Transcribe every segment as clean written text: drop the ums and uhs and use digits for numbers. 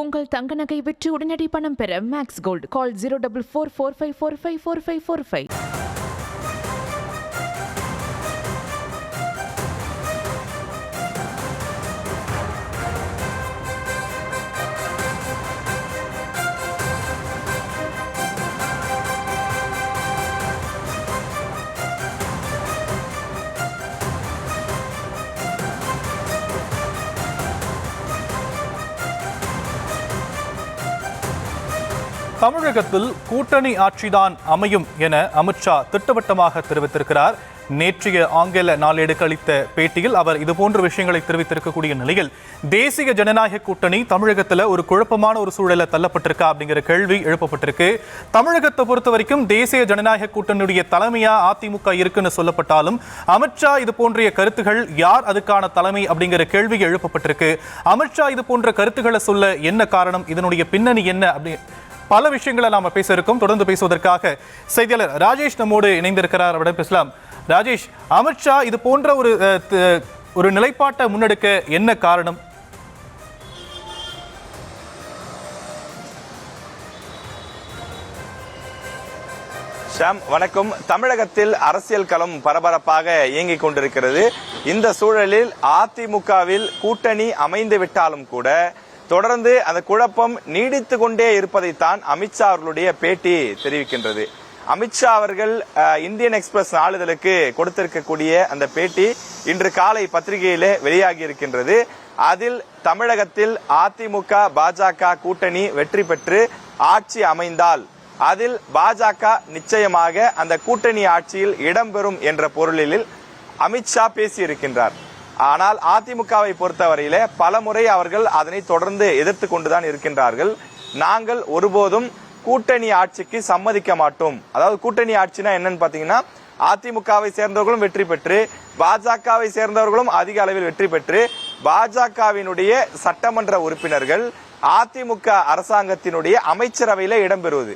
உங்கள் தங்க நகை விற்று உடனடி பணம் பெற மேக்ஸ் கோல்ட் கால் 04445454545. தமிழகத்தில் கூட்டணி ஆட்சிதான் அமையும் என அமித்ஷா திட்டவட்டமாக தெரிவித்திருக்கிறார். நேற்றைய ஆங்கில நாளேடுக்கு அளித்த பேட்டியில் அவர் இதுபோன்ற விஷயங்களை தெரிவித்திருக்கக்கூடிய நிலையில் தேசிய ஜனநாயக கூட்டணி தமிழகத்தில் ஒரு குழப்பமான ஒரு சூழல தள்ளப்பட்டிருக்கா அப்படிங்கிற கேள்வி எழுப்பப்பட்டிருக்கு. தமிழகத்தை பொறுத்த வரைக்கும் தேசிய ஜனநாயக கூட்டணியுடைய தலைமையா அதிமுக இருக்குன்னு சொல்லப்பட்டாலும் அமித்ஷா இது போன்ற கருத்துகள் யார் அதுக்கான தலைமை அப்படிங்கிற கேள்வி எழுப்பப்பட்டிருக்கு. அமித்ஷா இது போன்ற கருத்துக்களை சொல்ல என்ன காரணம், இதனுடைய பின்னணி என்ன அப்படி பல விஷயங்களை நாம பேச இருக்கோம். தொடர்ந்து பேசுவதற்காக செய்தியாளர் ராஜேஷ் நம்மோடு இணைந்திருக்கிறார். அவரிடம் பேசலாம். ராஜேஷ், அமித்ஷா இது போன்ற ஒரு நிலைப்பாட்டை முன்னெடுக்க என்ன காரணம்? ஷாம், வணக்கம். தமிழகத்தில் அரசியல் களம் பரபரப்பாக இயங்கிக் கொண்டிருக்கிறது. இந்த சூழலில் அதிமுகவில் கூட்டணி அமைந்து விட்டாலும் கூட தொடர்ந்து அந்த குழப்பம் நீடித்து கொண்டே இருப்பதைத்தான் அமித்ஷா அவர்களுடைய பேட்டி தெரிவிக்கின்றது. அமித்ஷா அவர்கள் இந்தியன் எக்ஸ்பிரஸ் நாளிதழுக்கு கொடுத்திருக்கக்கூடிய அந்த பேட்டி இன்று காலை பத்திரிகையிலே வெளியாகி இருக்கின்றது. அதில் தமிழகத்தில் அதிமுக பாஜக கூட்டணி வெற்றி பெற்று ஆட்சி அமைந்தால் அதில் பாஜக நிச்சயமாக அந்த கூட்டணி ஆட்சியில் இடம்பெறும் என்ற பொருளில் அமித்ஷா பேசியிருக்கின்றார். ஆனால் அதிமுகவை பொறுத்தவரையிலே பல முறை அவர்கள் அதனை தொடர்ந்து எதிர்த்து கொண்டுதான் இருக்கின்றார்கள். நாங்கள் ஒருபோதும் கூட்டணி ஆட்சிக்கு சம்மதிக்க மாட்டோம். அதாவது கூட்டணி ஆட்சினா என்னன்னு பாத்தீங்கன்னா, அதிமுகவை சேர்ந்தவர்களும் வெற்றி பெற்று பாஜகவை சேர்ந்தவர்களும் அதிக அளவில் வெற்றி பெற்று பாஜகவினுடைய சட்டமன்ற உறுப்பினர்கள் அதிமுக அரசாங்கத்தினுடைய அமைச்சரவையில இடம்பெறுவது.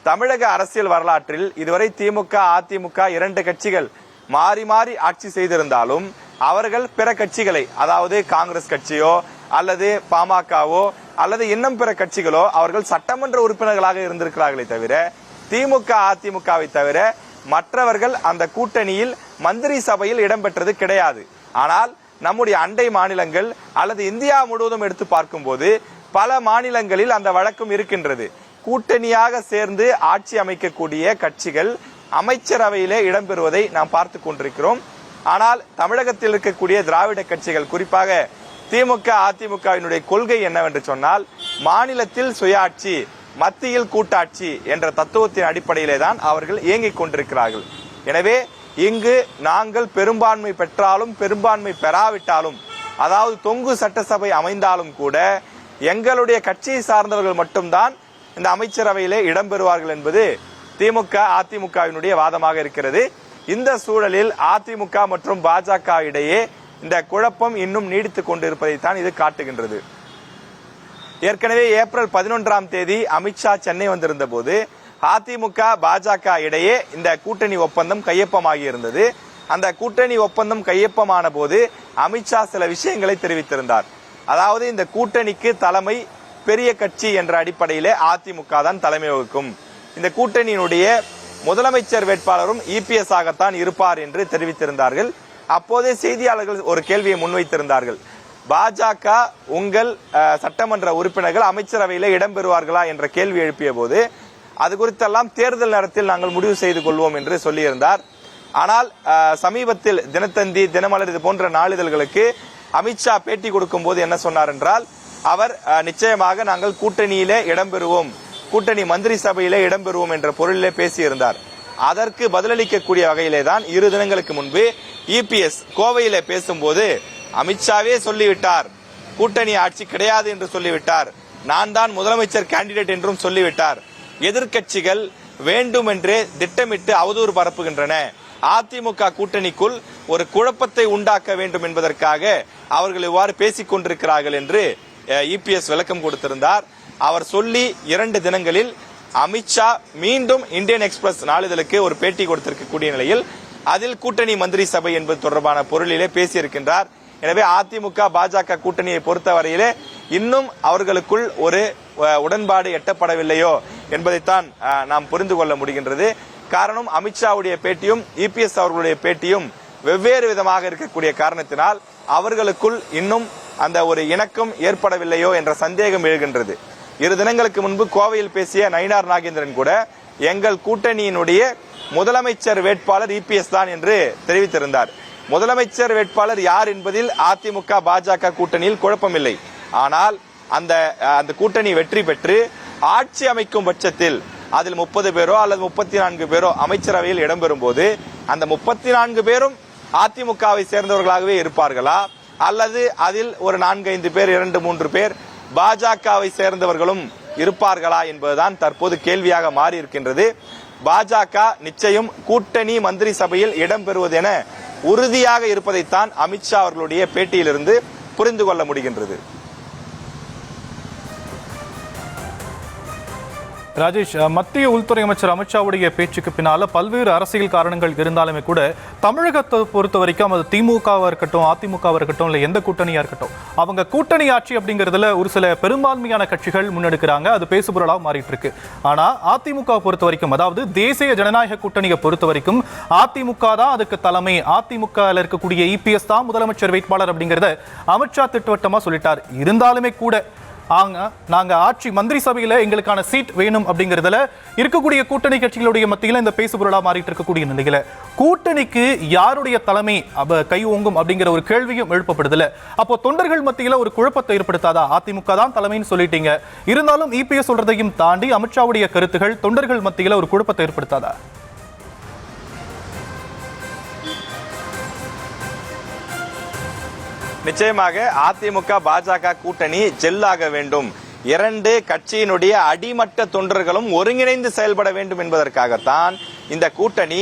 தமிழக அரசியல் வரலாற்றில் இதுவரை திமுக அதிமுக இரண்டு கட்சிகள் மாறி மாறி ஆட்சி செய்திருந்தாலும் அவர்கள் பிற கட்சிகளை, அதாவது காங்கிரஸ் கட்சியோ அல்லது பாமகவோ அல்லது இன்னும் பிற கட்சிகளோ அவர்கள் சட்டமன்ற உறுப்பினர்களாக இருந்திருக்கிறார்களே தவிர திமுக அதிமுகவை தவிர மற்றவர்கள் அந்த கூட்டணியில் மந்திரி சபையில் இடம்பெற்றது கிடையாது. ஆனால் நம்முடைய அண்டை மாநிலங்கள் அல்லது இந்தியா முழுவதும் எடுத்து பார்க்கும்போது பல மாநிலங்களில் அந்த வழக்கம் இருக்கின்றது. கூட்டணியாக சேர்ந்து ஆட்சி அமைக்கக்கூடிய கட்சிகள் அமைச்சரவையிலே இடம்பெறுவதை நாம் பார்த்து கொண்டிருக்கிறோம். ஆனால் தமிழகத்தில் இருக்கக்கூடிய திராவிட கட்சிகள், குறிப்பாக திமுக அதிமுகவினுடைய கொள்கை என்னவென்று சொன்னால், மாநிலத்தில் சுயாட்சி மத்தியில் கூட்டாட்சி என்ற தத்துவத்தின் அடிப்படையிலே தான் அவர்கள் இயங்கிக் கொண்டிருக்கிறார்கள். எனவே இங்கு நாங்கள் பெரும்பான்மை பெற்றாலும் பெரும்பான்மை பெறாவிட்டாலும், அதாவது தொங்கு சட்டசபை அமைந்தாலும் கூட எங்களுடைய கட்சியை சார்ந்தவர்கள் மட்டும்தான் இந்த அமைச்சரவையிலே இடம்பெறுவார்கள் என்பது திமுக அதிமுகவினுடைய வாதமாக இருக்கிறது. இந்த சூழலில் அதிமுக மற்றும் பாஜக இடையே இந்த குழப்பம் இன்னும் நீடித்துக் கொண்டிருப்பதைத்தான் இது காட்டுகின்றது. ஏற்கனவே ஏப்ரல் 11ஆம் தேதி அமித்ஷா சென்னை வந்திருந்த போது அதிமுக பாஜக இடையே இந்த கூட்டணி ஒப்பந்தம் கையொப்பமாகி இருந்தது. அந்த கூட்டணி ஒப்பந்தம் கையொப்பமான போது அமித்ஷா சில விஷயங்களை தெரிவித்திருந்தார். அதாவது இந்த கூட்டணிக்கு தலைமை பெரிய கட்சி என்ற அடிப்படையிலே அதிமுக தான் தலைமை வகிக்கும், இந்த கூட்டணியினுடைய முதலமைச்சர் வேட்பாளரும் இபிஎஸ் ஆகத்தான் இருப்பார் என்று தெரிவித்திருந்தார்கள். அப்போதே செய்தியாளர்கள் ஒரு கேள்வியை முன்வைத்திருந்தார்கள். பாஜக உங்கள் சட்டமன்ற உறுப்பினர்கள் அமைச்சரவையில் இடம்பெறுவார்களா என்ற கேள்வி எழுப்பிய போது அது குறித்தெல்லாம் தேர்தல் நேரத்தில் நாங்கள் முடிவு செய்து கொள்வோம் என்று சொல்லியிருந்தார். ஆனால் சமீபத்தில் தினத்தந்தி, தினமலர் இது போன்ற நாளிதழ்களுக்கு அமித்ஷா பேட்டி கொடுக்கும் போது என்ன சொன்னார் என்றால், அவர் நிச்சயமாக நாங்கள் கூட்டணியிலே இடம்பெறுவோம், கூட்டணி மந்திரி சபையிலே இடம்பெறுவோம் என்ற பொருளிலே பேசியிருந்தார். அதற்கு பதிலளிக்கக்கூடிய வகையிலே தான் 2 தினங்களுக்கு முன்பு இபிஎஸ் கோவையிலே பேசும்போது அமித்ஷாவே சொல்லிவிட்டார், கூட்டணி ஆட்சி கிடையாது என்று சொல்லிவிட்டார், நான் தான் முதலமைச்சர் கேண்டிடேட் என்றும் சொல்லிவிட்டார், எதிர்கட்சிகள் வேண்டுமென்றே திட்டமிட்டு அவதூறு பரப்புகின்றன, அதிமுக கூட்டணிக்குள் ஒரு குழப்பத்தை உண்டாக்க வேண்டும் என்பதற்காக அவர்கள் இவ்வாறு பேசிக் கொண்டிருக்கிறார்கள் என்று இபிஎஸ் விளக்கம் கொடுத்திருந்தார். அவர் சொல்லி 2 தினங்களில் அமித்ஷா மீண்டும் இந்தியன் எக்ஸ்பிரஸ் நாளிதழுக்கு ஒரு பேட்டி கொடுத்திருக்கக்கூடிய நிலையில் அதில் கூட்டணி மந்திரி சபை என்பது தொடர்பான பொருளிலே பேசியிருக்கின்றார். எனவே அதிமுக பாஜக கூட்டணியை பொறுத்தவரையிலே இன்னும் அவர்களுக்குள் ஒரு உடன்பாடு எட்டப்படவில்லையோ என்பதைத்தான் நாம் புரிந்து கொள்ள முடிகின்றது. காரணம், அமித்ஷாவுடைய பேட்டியும் இபிஎஸ் அவர்களுடைய பேட்டியும் வெவ்வேறு விதமாக இருக்கக்கூடிய காரணத்தினால் அவர்களுக்குள் இன்னும் அந்த ஒரு இணக்கம் ஏற்படவில்லையோ என்ற சந்தேகம் எழுகின்றது. 2 தினங்களுக்கு முன்பு கோவையில் பேசிய நயினார் நாகேந்திரன் கூட எங்கள் கூட்டணியினுடைய முதலமைச்சர் வேட்பாளர் இபிஎஸ் தான் என்று தெரிவித்திருந்தார். முதலமைச்சர் வேட்பாளர் யார் என்பதில் அதிமுக பாஜக கூட்டணியில் குழப்பமில்லை. ஆனால் அந்த கூட்டணி வெற்றி பெற்று ஆட்சி அமைக்கும் பட்சத்தில் அதில் 30 பேரோ அல்லது 34 பேரோ அமைச்சரவையில் இடம்பெறும் போது அந்த 34 பேரும் அதிமுகவை சேர்ந்தவர்களாகவே இருப்பார்களா, அல்லது அதில் ஒரு 4-5 பேர் 2-3 பேர் பாஜகவை சேர்ந்தவர்களும் இருப்பார்களா என்பதுதான் தற்போது கேள்வியாக மாறி இருக்கின்றது. பாஜக நிச்சயம் கூட்டணி மந்திரி சபையில் இடம்பெறுவது என உறுதியாக இருப்பதைத்தான் அமித்ஷா அவர்களுடைய பேட்டியிலிருந்து புரிந்து கொள்ள முடிகின்றது. ராஜேஷ், மத்திய உள்துறை அமைச்சர் அமித்ஷாவுடைய பேச்சுக்கு பின்னால பல்வேறு அரசியல் காரணங்கள் இருந்தாலுமே கூட தமிழகத்தை பொறுத்த வரைக்கும் அது திமுகவா இருக்கட்டும், அதிமுகவா இருக்கட்டும், இல்ல எந்த கூட்டணியா இருக்கட்டும், அவங்க கூட்டணி ஆட்சி அப்படிங்கறதுல ஒரு சில பெரும்பான்மையான கட்சிகள் முன்னெடுக்கிறாங்க. அது பேசுபொருளாக மாறிட்டு இருக்கு. ஆனா அதிமுக பொறுத்த வரைக்கும், அதாவது தேசிய ஜனநாயக கூட்டணியை பொறுத்த வரைக்கும் அதிமுக தான் அதுக்கு தலைமை, அதிமுக இருக்கக்கூடிய இபிஎஸ் தான் முதலமைச்சர் வேட்பாளர் அப்படிங்கறத அமித்ஷா திட்டவட்டமா சொல்லிட்டார். இருந்தாலுமே கூட நாங்க ஆட்சி மந்திரி சபையில எங்களுக்கான சீட் வேணும் அப்படிங்கறதுல இருக்கக்கூடிய கூட்டணி கட்சிகளுடைய மத்தியில இந்த பேசுபொருளா மாறிட்டு இருக்கக்கூடிய நிலையில கூட்டணிக்கு யாருடைய தலைமை கை ஓங்கும் அப்படிங்கிற ஒரு கேள்வியும் எழுப்பப்படுதுல. அப்போ தொண்டர்கள் மத்தியில ஒரு குழப்பத்தை ஏற்படுத்தாதா? அதிமுக தான் தலைமைன்னு சொல்லிட்டீங்க, இருந்தாலும் இபிஎஸ் சொல்றதையும் தாண்டி அமித்ஷாவுடைய கருத்துகள் தொண்டர்கள் மத்தியில ஒரு குழப்பத்தை ஏற்படுத்தாதா? நிச்சயமாக அதிமுக பாஜக கூட்டணி ஜெல்லாக வேண்டும். 2 கட்சியினுடைய அடிமட்ட தொண்டர்களும் ஒருங்கிணைந்து செயல்பட வேண்டும் என்பதற்காகத்தான் இந்த கூட்டணி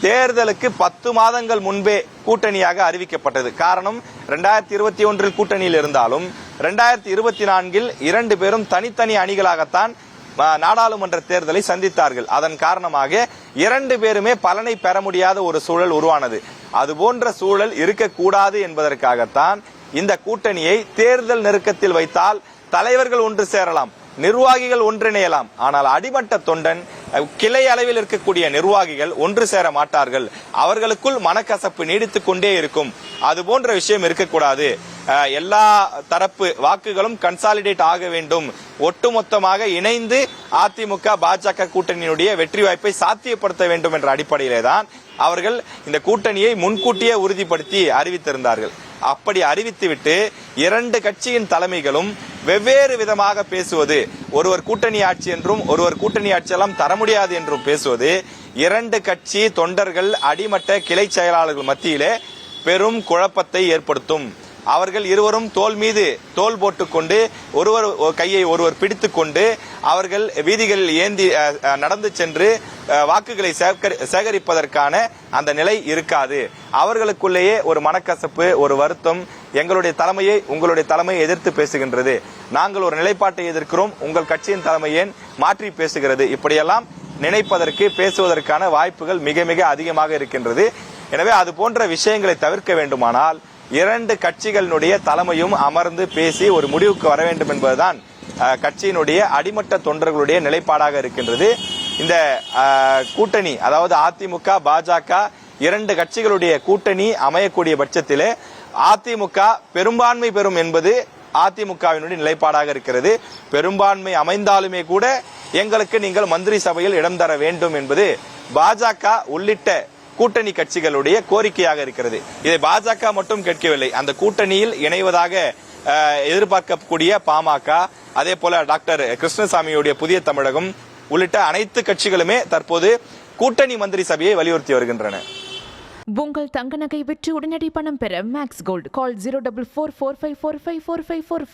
தேர்தலுக்கு 10 மாதங்கள் முன்பே கூட்டணியாக அறிவிக்கப்பட்டது. காரணம், 2021 கூட்டணியில் இருந்தாலும் 2024 2 பேரும் தனித்தனி அணிகளாகத்தான் நாடாளுமன்ற தேர்தலை சந்தித்தார்கள். அதன் காரணமாக 2 பேருமே பலனை பெற முடியாத ஒரு சூழல் உருவானது. அதுபோன்ற சூழல் இருக்கக்கூடாது என்பதற்காகத்தான் இந்த கூட்டணியை தேர்தல் நெருக்கத்தில் வைத்தால் தலைவர்கள் ஒன்று சேரலாம், நிர்வாகிகள் ஒன்றிணையலாம், ஆனால் அடிமட்ட தொண்டன், கிளை அளவில் இருக்கக்கூடிய நிர்வாகிகள் ஒன்று சேர மாட்டார்கள். அவர்களுக்குள் மனக்கசப்பு நீடித்துக் கொண்டே இருக்கும். அது போன்ற விஷயம் இருக்கக்கூடாது. எல்லா தரப்பு வாக்குகளும் கன்சாலிடேட் ஆக வேண்டும். ஒட்டுமொத்தமாக இணைந்து அதிமுக பாஜக கூட்டணியினுடைய வெற்றி வாய்ப்பை சாத்தியப்படுத்த வேண்டும் என்ற அடிப்படையிலே தான் அவர்கள் இந்த கூட்டணியை முன்கூட்டியே உறுதிப்படுத்தி அறிவித்திருந்தார்கள். அப்படி அறிவித்துவிட்டு 2 கட்சியின் தலைமைகளும் வெவ்வேறு விதமாக பேசுவது, ஒருவர் கூட்டணி ஆட்சி என்றும் ஒருவர் கூட்டணி ஆட்சியெல்லாம் தர முடியாது என்றும் பேசுவது 2 கட்சி தொண்டர்கள், அடிமட்ட கிளை செயலாளர்கள் மத்தியிலே பெரும் குழப்பத்தை ஏற்படுத்தும். அவர்கள் இருவரும் தோள் மீது தோள் போட்டுக்கொண்டு ஒருவர் கையை ஒருவர் பிடித்துக் கொண்டு அவர்கள் வீதிகளில் ஏந்தி நடந்து சென்று வாக்குகளை சேகரிப்பதற்கான அந்த நிலை இருக்காது. அவர்களுக்குள்ளேயே ஒரு மனக்கசப்பு, ஒரு வருத்தம், எங்களுடைய தலைமையை உங்களுடைய தலைமையை எதிர்த்து பேசுகின்றது, நாங்கள் ஒரு நிலைப்பாட்டை எதிர்க்கிறோம், உங்கள் கட்சியின் தலைமையை மாற்றி பேசுகிறது, இப்படியெல்லாம் நினைப்பதற்கு பேசுவதற்கான வாய்ப்புகள் மிக மிக அதிகமாக இருக்கின்றது. எனவே அது போன்ற விஷயங்களை தவிர்க்க வேண்டுமானால் 2 கட்சிகளினுடைய தலைமையும் அமர்ந்து பேசி ஒரு முடிவுக்கு வர வேண்டும் என்பதுதான் கட்சியினுடைய அடிமட்ட தொண்டர்களுடைய நிலைப்பாடாக இருக்கின்றது. இந்த கூட்டணி, அதாவது அதிமுக பாஜக 2 கட்சிகளுடைய கூட்டணி அமையக்கூடிய பட்சத்திலே அதிமுக பெரும்பான்மை பெறும் என்பது அதிமுகவினுடைய நிலைப்பாடாக இருக்கிறது. பெரும்பான்மை அமைந்தாலுமே கூட எங்களுக்கு நீங்கள் மந்திரி சபையில் இடம் தர வேண்டும் என்பது பாஜக உள்ளிட்ட கூட்டணி கட்சிகளுடைய கோரிக்கையாக இருக்கிறது. இதை பாஜக மட்டும் கேட்கவில்லை. அந்த கூட்டணியில் இணைவதாக எதிர்பார்க்கக்கூடிய பாமக, அதே போல டாக்டர் கிருஷ்ணசாமியுடைய புதிய தமிழகம் உள்ளிட்ட அனைத்து கட்சிகளுமே தற்போது கூட்டணி மந்திரி சபையை வலியுறுத்தி வருகின்றன. உங்கள் தங்க நகை விற்று உடனடி பணம் பெற மேக்ஸ் கோல்டு. கால் 04445454545.